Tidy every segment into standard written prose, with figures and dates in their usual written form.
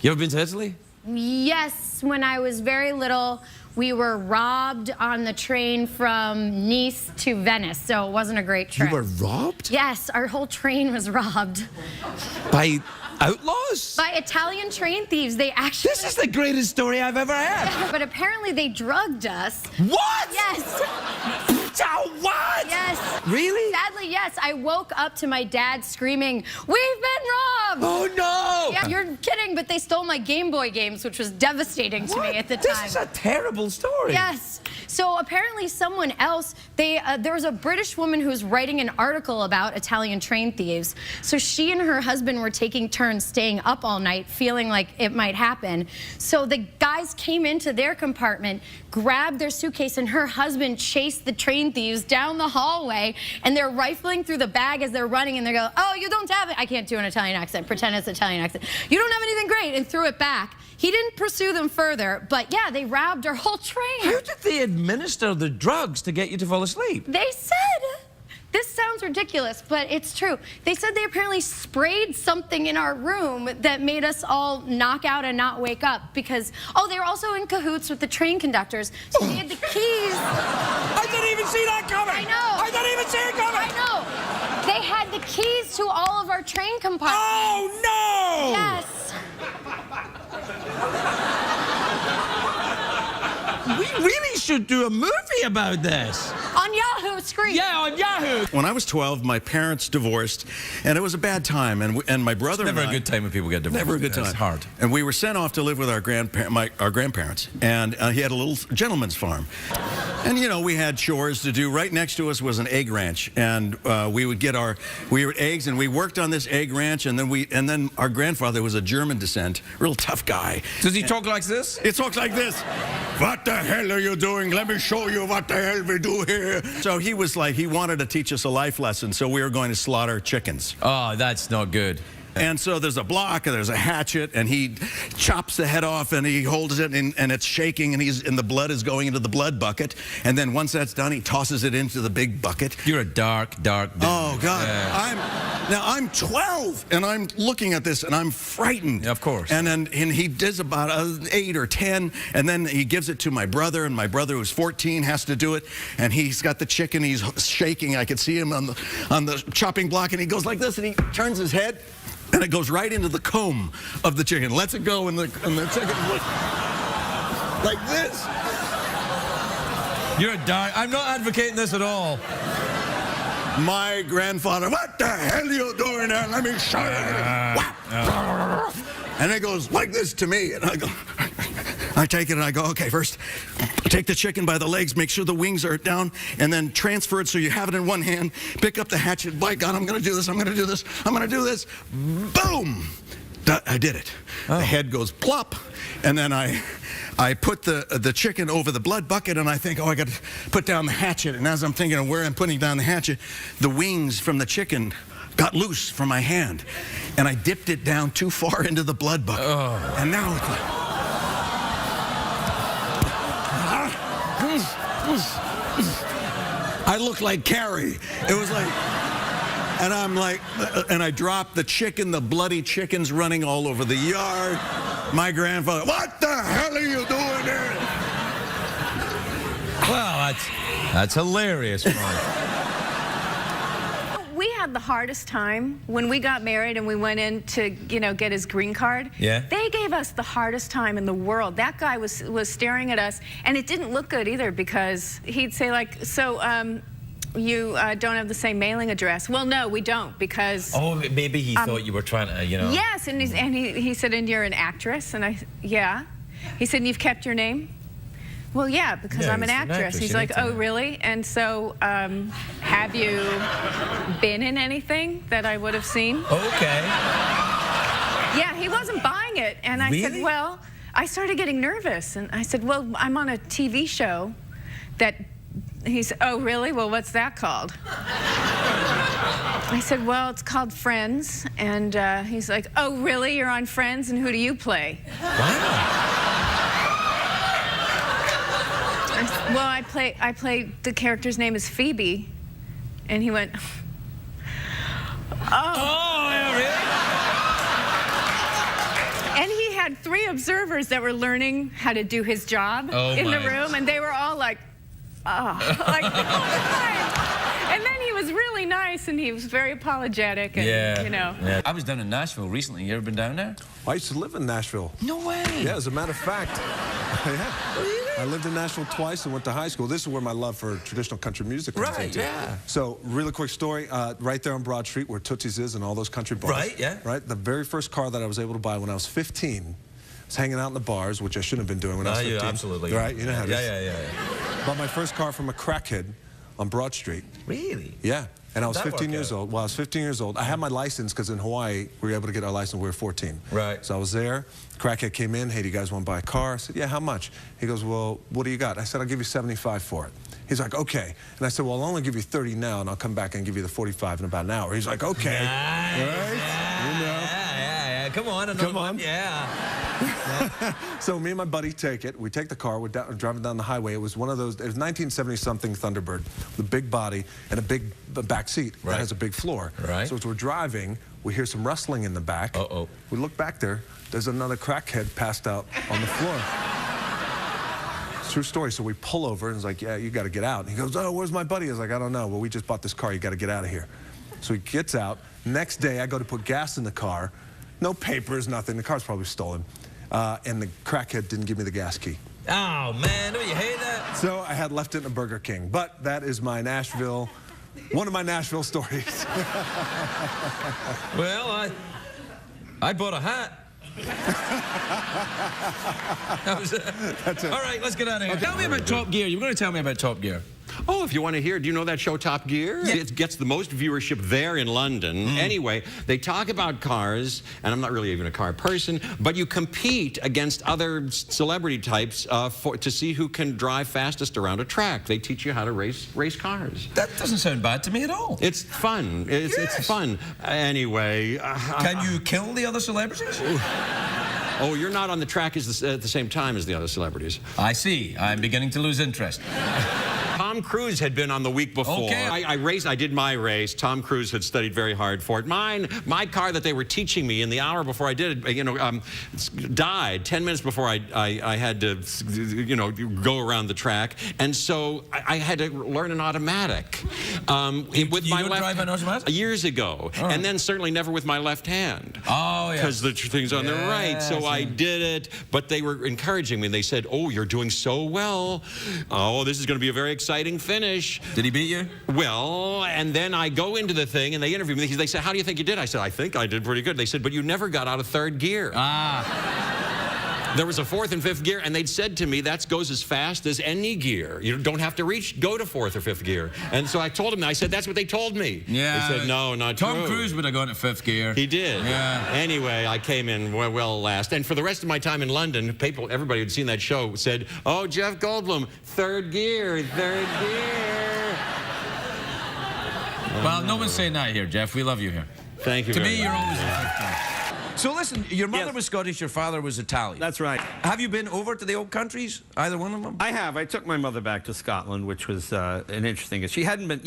You ever been to Italy? Yes, when I was very little, we were robbed on the train from Nice to Venice, so it wasn't a great trip. You were robbed? Yes, our whole train was robbed. By outlaws? By Italian train thieves. They actually... This is the greatest story I've ever heard. But apparently they drugged us. What? Yes. What? Yes. Really? Sadly, yes. I woke up to my dad screaming, "We've been robbed!" Oh, no! Yeah, you're kidding, but they stole my Game Boy games, which was devastating to me at the time. This is a terrible story. Yes. So apparently someone else, there was a British woman who was writing an article about Italian train thieves. So she and her husband were taking turns staying up all night, feeling like it might happen. So the guys came into their compartment, grabbed their suitcase, and her husband chased the train thieves down the hallway, and they're rifling through the bag as they're running, and they go, "Oh, you don't have it." I can't do an Italian accent. Pretend it's an Italian accent. "You don't have anything great," and threw it back. He didn't pursue them further, but yeah, they robbed our whole train. How did they administer the drugs to get you to fall asleep? They said, this sounds ridiculous, but it's true. They said they apparently sprayed something in our room that made us all knock out and not wake up because, oh, they were also in cahoots with the train conductors. So they had the keys. I didn't even see that coming. I know. I didn't even see it coming. I know. They had the keys to all of our train compartments. Oh, no. Yes. We really should do a movie about this. On Yahoo, screen. Yeah, on Yahoo. When I was 12, my parents divorced, and it was a bad time. And my brother Never and a good time when people get divorced. Never a good time. It's hard. And we were sent off to live with our grandparents, and he had a little gentleman's farm. And you know, we had chores to do. Right next to us was an egg ranch, and we would get we were eggs, and we worked on this egg ranch, and then our grandfather was a German descent, real tough guy. Does he talk like this? He talks like this. "What the hell are you doing? Let me show you what the hell we do here." So he was like, he wanted to teach us a life lesson, so we were going to slaughter chickens. Oh, that's not good. And so there's a block and there's a hatchet, and he chops the head off and he holds it, and it's shaking, and the blood is going into the blood bucket. And then once that's done, he tosses it into the big bucket. You're a dark dude. Oh God! I'm 12, and I'm looking at this, and I'm frightened. Of course. And he does about 8 or 10, and then he gives it to my brother, and my brother, who's 14, has to do it. And he's got the chicken. He's shaking. I could see him on the chopping block, and he goes like this, and he turns his head. And it goes right into the comb of the chicken. Lets it go, and the chicken like this. You're a dark. I'm not advocating this at all. My grandfather, "What the hell are you doing there? Let me show you." And it goes like this to me, and I go. I take it and I go, "Okay, first take the chicken by the legs, make sure the wings are down, and then transfer it so you have it in one hand. Pick up the hatchet. By God, I'm going to do this. I'm going to do this. I'm going to do this." Boom! I did it. Oh. The head goes plop, and then I put the chicken over the blood bucket, and I think, oh, I got to put down the hatchet. And as I'm thinking of where I'm putting down the hatchet, the wings from the chicken got loose from my hand, and I dipped it down too far into the blood bucket. Oh. And now it's like, I look like Carrie. It was like, and I'm like, and I dropped the chicken, the bloody chicken's running all over the yard. My grandfather, "What the hell are you doing there?" Well, that's hilarious, Mark. We had the hardest time when we got married and we went in to, get his green card. Yeah. They gave us the hardest time in the world. That guy was staring at us, and it didn't look good either, because he'd say, like, "So, you don't have the same mailing address." "Well, no, we don't, because..." Oh, maybe he thought you were trying to, Yes, and he said, "And you're an actress?" And yeah. He said, "And you've kept your name?" "Well, yeah, because Yeah, I'm an actress." He's like, "Oh, really? And so, have you been in anything that I would have seen?" Okay. Yeah, he wasn't buying it. And I said, Really? well, I started getting nervous. And I said, "Well, I'm on a TV show that..." He said, "Oh, really? Well, what's that called?" I said, "Well, it's called Friends." And he's like, "Oh, really? You're on Friends? And who do you play?" Wow. Well, I play the character's name is Phoebe. And he went, "Oh." Oh, yeah, really? And he had had 3 observers that were learning how to do his job in the room, and they were all like, oh, like all the time. And then he was really nice, and he was very apologetic, and you know. Yeah. I was down in Nashville recently. You ever been down there? I used to live in Nashville. No way. Yeah, as a matter of fact. I lived in Nashville twice and went to high school. This is where my love for traditional country music comes into. Yeah. So, really quick story. Right there on Broad Street where Tootsie's is and all those country bars. Right, yeah. Right? The very first car that I was able to buy when I was 15, I was hanging out in the bars, which I shouldn't have been doing when I was 15. Yeah, absolutely. Right? You know how it is. Yeah. Bought my first car from a crackhead on Broad Street. Really? Yeah. And I was How'd that 15 work years out? old. Well, I was 15 years old. I had my license because in Hawaii, we were able to get our license when we were 14. Right. So I was there. Crackhead came in. Hey, do you guys want to buy a car? I said, yeah, how much? He goes, well, what do you got? I said, I'll give you 75 for it. He's like, okay. And I said, well, I'll only give you 30 now, and I'll come back and give you the 45 in about an hour. He's like, okay. Nice. Right? You know. Yeah. Come on. Another Come on. one. Yeah. So me and my buddy take it. We take the car. We're driving down the highway. It was one of those. It was 1970-something Thunderbird, with a big body and a big back seat that has a big floor. Right. So as we're driving, we hear some rustling in the back. Uh-oh. We look back there. There's another crackhead passed out on the floor. True story. So we pull over and he's like, yeah, you got to get out. And he goes, oh, where's my buddy? I was like, I don't know. Well, we just bought this car. You got to get out of here. So he gets out. Next day, I go to put gas in the car. No papers, nothing. The car's probably stolen. And the crackhead didn't give me the gas key. Oh, man. Don't you hate that? So I had left it in a Burger King. But that is my Nashville, one of my Nashville stories. Well, I bought a hat. That was it. That's it. All right, let's get out of here. Tell me about Top Gear. You were going to tell me about Top Gear. Oh, if you want to hear, do you know that show Top Gear? Yeah. It gets the most viewership there in London. Anyway, they talk about cars, and I'm not really even a car person, but you compete against other celebrity types to see who can drive fastest around a track. They teach you how to race cars. That doesn't sound bad to me at all. It's fun. It's fun. Anyway. Can you kill the other celebrities? Oh, you're not on the track at the same time as the other celebrities. I see. I'm beginning to lose interest. Tom Cruise had been on the week before. Okay. I did my race. Tom Cruise had studied very hard for it. My car that they were teaching me in the hour before I did it, died 10 minutes before I had to, go around the track. And so I had to learn an automatic. With my left drive an automatic? Years ago. Oh. And then certainly never with my left hand. Oh, yeah. Because the thing's on the right. So I did it. But they were encouraging me. They said, oh, you're doing so well. Oh, this is going to be a very exciting finish. Did he beat you? Well, and then I go into the thing and they interview me. They say, how do you think you did? I said, I think I did pretty good. They said, but you never got out of third gear. There was a fourth and fifth gear, and they'd said to me, that goes as fast as any gear. You don't have to go to fourth or fifth gear. And so I told them, I said, that's what they told me. Yeah. They said, no, not true. Tom Cruise would have gone to fifth gear. He did. Yeah. Anyway, I came in well last. And for the rest of my time in London, everybody who'd seen that show said, oh, Jeff Goldblum, third gear, third gear. Well, no one's saying that here, Jeff. We love you here. Thank you To very me, you're much. always in fifth gear. So listen, your mother was Scottish, your father was Italian. That's right. Have you been over to the old countries, either one of them? I have. I took my mother back to Scotland, which was an interesting. She hadn't been,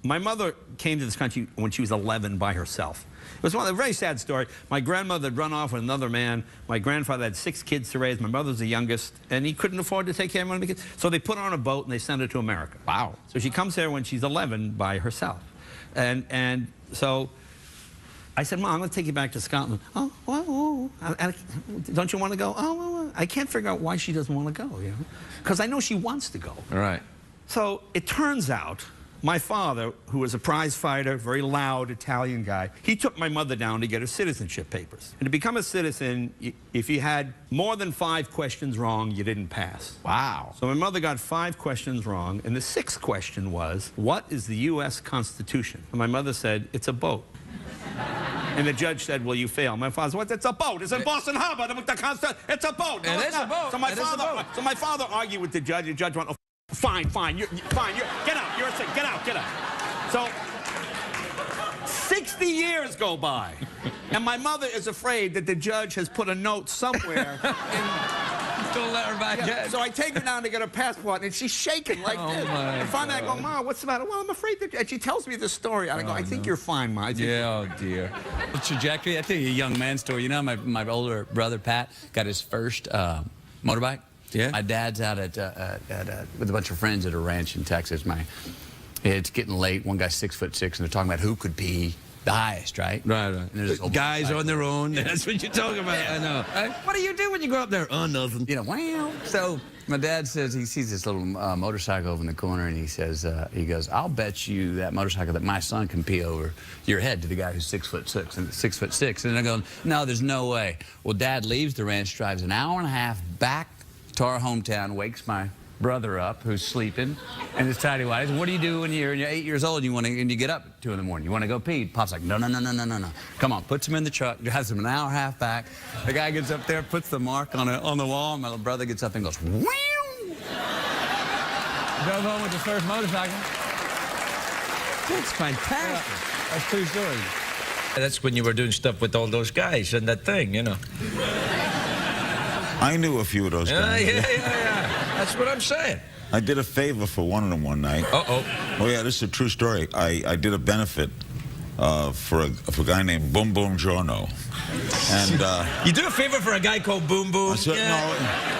my mother came to this country when she was 11 by herself. It was a very sad story. My grandmother had run off with another man. My grandfather had 6 kids to raise. My mother was the youngest, and he couldn't afford to take care of one of the kids. So they put her on a boat and they sent her to America. Wow. So she comes here when she's 11 by herself. And so I said, Mom, I'm going to take you back to Scotland. Oh, well, don't you want to go? Oh, well, I can't figure out why she doesn't want to go, because I know she wants to go. All right. So it turns out my father, who was a prize fighter, very loud Italian guy, he took my mother down to get her citizenship papers. And to become a citizen, if you had more than 5 questions wrong, you didn't pass. Wow. So my mother got 5 questions wrong, and the 6th question was, what is the U.S. Constitution? And my mother said, it's a boat. And the judge said, well, you fail. My father said, what? It's a boat. It's in Boston Harbor. It's a boat. No, It is a boat. So my father argued with the judge. The judge went, oh, fine. Get out. You're sick. Get out. So 60 years go by. And my mother is afraid that the judge has put a note somewhere in Don't let her back in. So I take her down to get her passport, and she's shaking like this. And finally, I go, Ma, what's the matter? Well, I'm afraid that... And she tells me this story. And I go, I think you're fine, Ma. Yeah, oh, dear. The trajectory, I tell you a young man story. You know, my older brother, Pat, got his first motorbike. Yeah. My dad's out with a bunch of friends at a ranch in Texas. It's getting late. One guy's 6'6", and they're talking about who could be the highest, right? Right. Guys on their own. That's what you're talking about. I know. What do you do when you go up there? Oh, nothing. You know, wow. So my dad says he sees this little motorcycle over in the corner, and he says, he goes, I'll bet you that motorcycle that my son can pee over your head to the guy who's 6'6" and 6'6". And I go, no, there's no way. Well, Dad leaves the ranch, drives an hour and a half back to our hometown, wakes my brother up who's sleeping, and his tidy whities. What do you do when you're 8 years old and you get up at 2 in the morning? You want to go pee? Pop's like, no. Come on, puts him in the truck, drives him an hour and a half back. The guy gets up there, puts the mark on the wall, and my little brother gets up and goes, wow! Drove home with his first motorcycle. That's fantastic. Yeah, that's true story. That's when you were doing stuff with all those guys and that thing, you know. I knew a few of those guys. Yeah. That's what I'm saying. I did a favor for one of them one night. Uh-oh. Oh, yeah, this is a true story. I did a benefit for a guy named Boom Boom Giorno. And you do a favor for a guy called Boom Boom? No,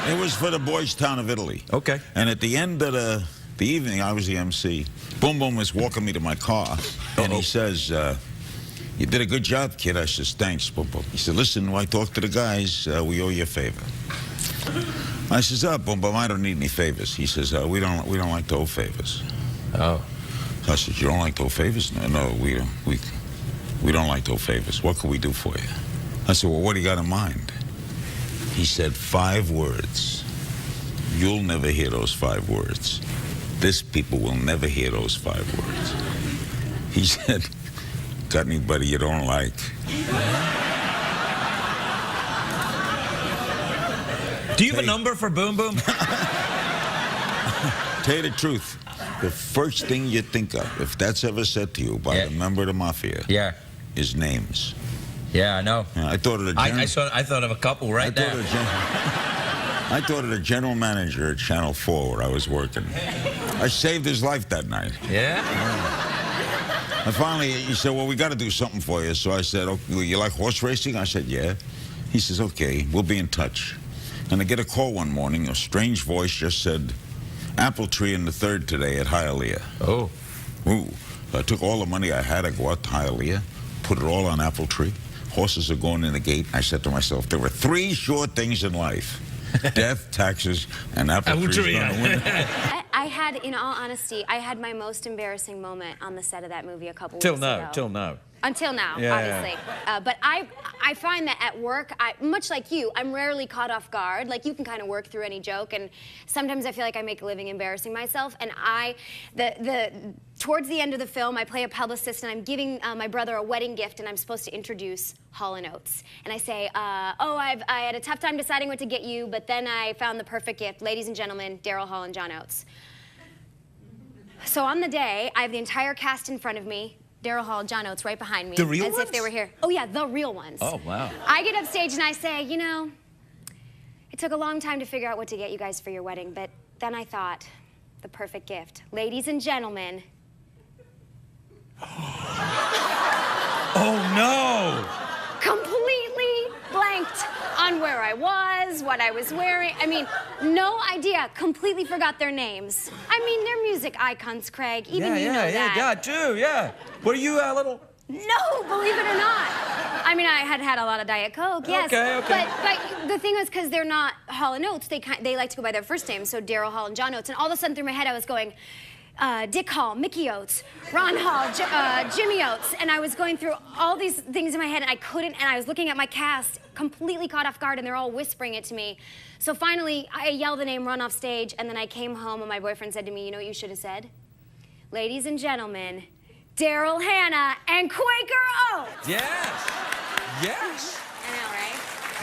it was for the Boys Town of Italy. Okay. And at the end of the evening, I was the MC. Boom Boom was walking me to my car, and he says, you did a good job, kid. I says, thanks, Boom Boom. He said, listen, when I talk to the guys, we owe you a favor. I says, Boom Boom, I don't need any favors. He says, we don't like to owe favors. Oh. So I said, you don't like to owe favors? No, we don't like to owe favors. What can we do for you? I said, well, what do you got in mind? He said 5 words. You'll never hear those 5 words. This people will never hear those 5 words. He said, got anybody you don't like? Do you have a number for Boom Boom? Tell you the truth, the first thing you think of, if that's ever said to you by a member of the mafia, is names. Yeah, I know. I thought of the I thought of a couple right there. I thought of the general manager at Channel 4 where I was working. I saved his life that night. Yeah? And finally, he said, well, we got to do something for you. So I said, okay, you like horse racing? I said, yeah. He says, okay, we'll be in touch. And I get a call one morning, a strange voice just said, apple tree in the 3rd today at Hialeah. Oh. Ooh. I took all the money I had, I go out to Hialeah, put it all on apple tree. Horses are going in the gate. I said to myself, there were 3 sure things in life. Death, taxes, and apple trees. I had, in all honesty, I had my most embarrassing moment on the set of that movie a couple weeks ago. Till now. Until now, obviously. But I find that at work, much like you, I'm rarely caught off guard. Like, you can kind of work through any joke, and sometimes I feel like I make a living embarrassing myself. And towards the end of the film, I play a publicist, and I'm giving my brother a wedding gift, and I'm supposed to introduce Hall & Oates. And I say, I had a tough time deciding what to get you, but then I found the perfect gift. Ladies and gentlemen, Daryl Hall and John Oates. So on the day, I have the entire cast in front of me, Daryl Hall, John Oates right behind me. The real ones? As if they were here. Oh, yeah, the real ones. Oh, wow. I get up stage and I say, you know, it took a long time to figure out what to get you guys for your wedding, but then I thought, the perfect gift. Ladies and gentlemen. Oh, no! Completely blanked on where I was, what I was wearing. I mean, no idea. Completely forgot their names. I mean, they're music icons, Craig. Even you know that. Yeah, too, yeah. What are you, little? No, believe it or not. I mean, I had a lot of Diet Coke, yes. Okay. But the thing was, because they're not Hall & Oates, they like to go by their first names, so Daryl Hall and John Oates. And all of a sudden through my head, I was going, Dick Hall, Mickey Oates, Ron Hall, Jimmy Oates, and I was going through all these things in my head, and I couldn't, and I was looking at my cast, completely caught off guard, and they're all whispering it to me. So finally, I yelled the name, run off stage, and then I came home, and my boyfriend said to me, you know what you should have said? Ladies and gentlemen, Daryl Hannah and Quaker Oats. Yes. Yes. I know, right?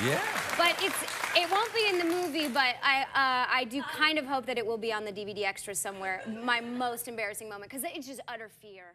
Yeah. But it won't be in the movie, but I do kind of hope that it will be on the DVD extras somewhere. My most embarrassing moment, because it's just utter fear.